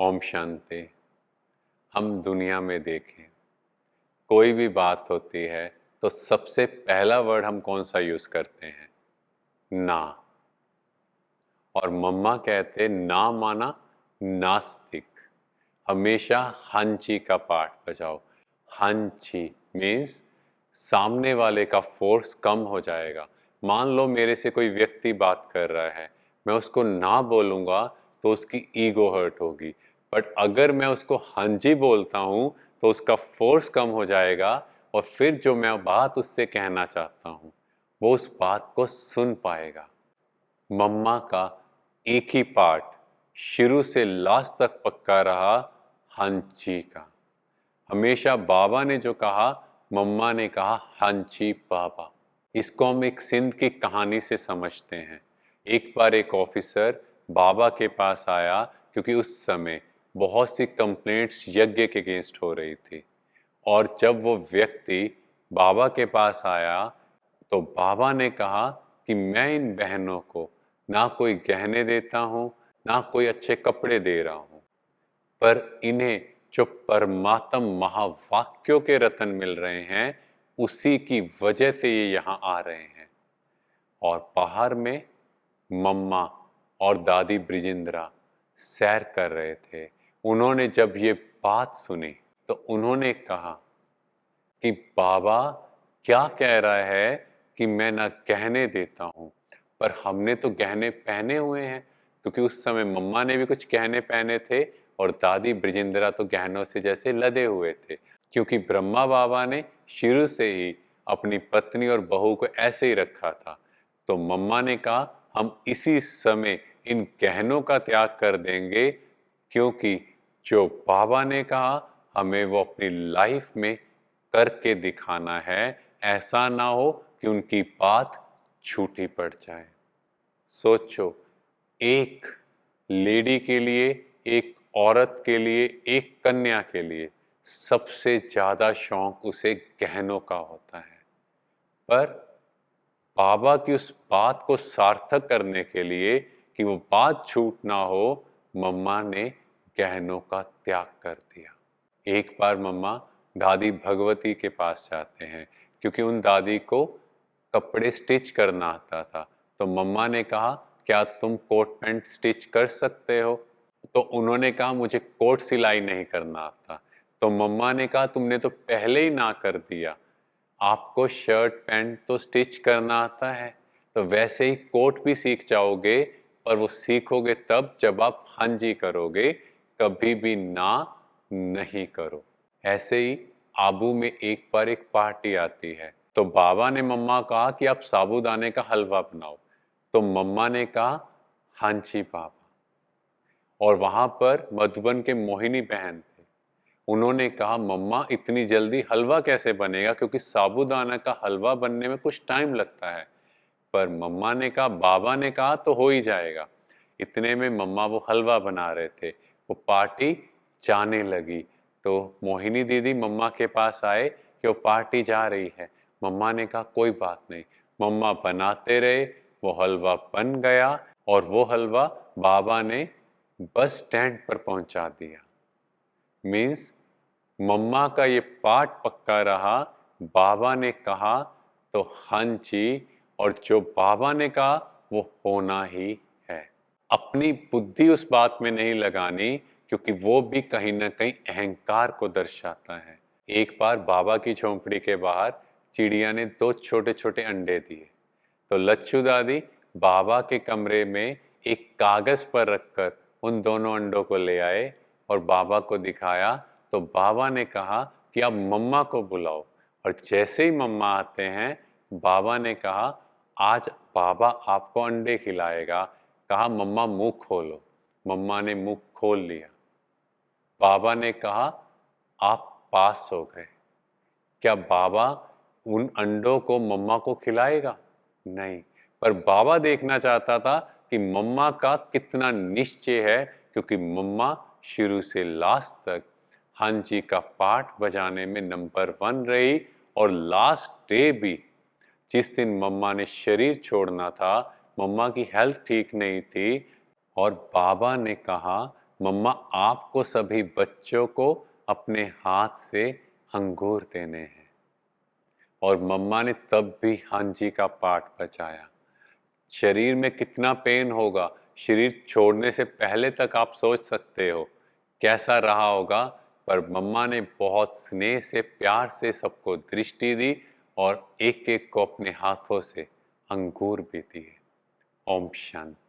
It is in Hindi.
ओम शांति। हम दुनिया में देखें, कोई भी बात होती है तो सबसे पहला वर्ड हम कौन सा यूज करते हैं? ना। और मम्मा कहते ना माना नास्तिक। हमेशा हंची का पाठ बजाओ। हंची मीन्स सामने वाले का फोर्स कम हो जाएगा। मान लो मेरे से कोई व्यक्ति बात कर रहा है, मैं उसको ना बोलूँगा तो उसकी ईगो हर्ट होगी। बट अगर मैं उसको हंजी बोलता हूँ तो उसका फोर्स कम हो जाएगा और फिर जो मैं बात उससे कहना चाहता हूँ वो उस बात को सुन पाएगा। मम्मा का एक ही पार्ट शुरू से लास्ट तक पक्का रहा, हंची का। हमेशा बाबा ने जो कहा, मम्मा ने कहा हंची बाबा। इसको हम एक सिंध की कहानी से समझते हैं। एक बार एक ऑफिसर बाबा के पास आया क्योंकि उस समय बहुत सी कंप्लेंट्स यज्ञ के अगेंस्ट हो रही थी। और जब वो व्यक्ति बाबा के पास आया तो बाबा ने कहा कि मैं इन बहनों को ना कोई गहने देता हूँ, ना कोई अच्छे कपड़े दे रहा हूँ, पर इन्हें जो परमात्म महावाक्यों के रतन मिल रहे हैं उसी की वजह से ये यहाँ आ रहे हैं। और बाहर में मम्मा और दादी ब्रिजिंद्रा सैर कर रहे थे। उन्होंने जब ये बात सुनी तो उन्होंने कहा कि बाबा क्या कह रहा है कि मैं ना गहने देता हूँ, पर हमने तो गहने पहने हुए हैं। क्योंकि उस समय मम्मा ने भी कुछ गहने पहने थे और दादी ब्रिजिंद्रा तो गहनों से जैसे लदे हुए थे। क्योंकि ब्रह्मा बाबा ने शुरू से ही अपनी पत्नी और बहू को ऐसे ही रखा था। तो मम्मा ने कहा हम इसी समय इन गहनों का त्याग कर देंगे, क्योंकि जो बाबा ने कहा हमें वो अपनी लाइफ में करके दिखाना है। ऐसा ना हो कि उनकी बात झूठी पड़ जाए। सोचो, एक लेडी के लिए, एक औरत के लिए, एक कन्या के लिए सबसे ज्यादा शौक उसे गहनों का होता है। पर बाबा की उस बात को सार्थक करने के लिए कि वो बात झूठ ना हो, मम्मा ने गहनों का त्याग कर दिया। एक बार मम्मा दादी भगवती के पास जाते हैं क्योंकि उन दादी को कपड़े स्टिच करना आता था। तो मम्मा ने कहा क्या तुम कोट पैंट स्टिच कर सकते हो? तो उन्होंने कहा मुझे कोट सिलाई नहीं करना आता। तो मम्मा ने कहा तुमने तो पहले ही ना कर दिया, आपको शर्ट पैंट तो स्टिच करना आता है, तो वैसे ही कोट भी सीख जाओगे। पर वो सीखोगे तब जब आप हंजी करोगे, कभी भी ना नहीं करो। ऐसे ही आबू में एक बार एक पार्टी आती है तो बाबा ने मम्मा कहा कि आप साबूदाने का हलवा बनाओ। तो मम्मा ने कहा हांजी बाबा। और वहां पर मधुबन के मोहिनी बहन थे। उन्होंने कहा मम्मा इतनी जल्दी हलवा कैसे बनेगा, क्योंकि साबूदाना का हलवा बनने में कुछ टाइम लगता है। पर मम्मा ने कहा, बाबा ने कहा तो हो ही जाएगा। इतने में मम्मा वो हलवा बना रहे थे, वो पार्टी जाने लगी। तो मोहिनी दीदी मम्मा के पास आए कि वो पार्टी जा रही है। मम्मा ने कहा कोई बात नहीं। मम्मा बनाते रहे, वो हलवा बन गया और वो हलवा बाबा ने बस स्टैंड पर पहुंचा दिया। मीन्स मम्मा का ये पाठ पक्का रहा, बाबा ने कहा तो हंची, और जो बाबा ने कहा वो होना ही है। अपनी बुद्धि उस बात में नहीं लगानी, क्योंकि वो भी कहीं ना कहीं अहंकार को दर्शाता है। एक बार बाबा की झोंपड़ी के बाहर चिड़िया ने दो छोटे छोटे अंडे दिए। तो लच्छू दादी बाबा के कमरे में एक कागज पर रखकर उन दोनों अंडों को ले आए और बाबा को दिखाया। तो बाबा ने कहा कि आप मम्मा को बुलाओ। और जैसे ही मम्मा आते हैं, बाबा ने कहा आज बाबा आपको अंडे खिलाएगा। कहा मम्मा मुंह खोलो। मम्मा ने मुंह खोल लिया। बाबा ने कहा आप पास हो गए। क्या बाबा उन अंडों को मम्मा को खिलाएगा? नहीं। पर बाबा देखना चाहता था कि मम्मा का कितना निश्चय है, क्योंकि मम्मा शुरू से लास्ट तक हांजी का पाठ बजाने में नंबर 1 रही। और लास्ट डे भी, जिस दिन मम्मा ने शरीर छोड़ना था, मम्मा की हेल्थ ठीक नहीं थी और बाबा ने कहा मम्मा आपको सभी बच्चों को अपने हाथ से अंगूर देने हैं। और मम्मा ने तब भी हाँ जी का पाठ बजाया। शरीर में कितना पेन होगा, शरीर छोड़ने से पहले तक आप सोच सकते हो कैसा रहा होगा। पर मम्मा ने बहुत स्नेह से, प्यार से सबको दृष्टि दी और एक एक को अपने हाथों से अंगूर भी दिए। ओम शांति।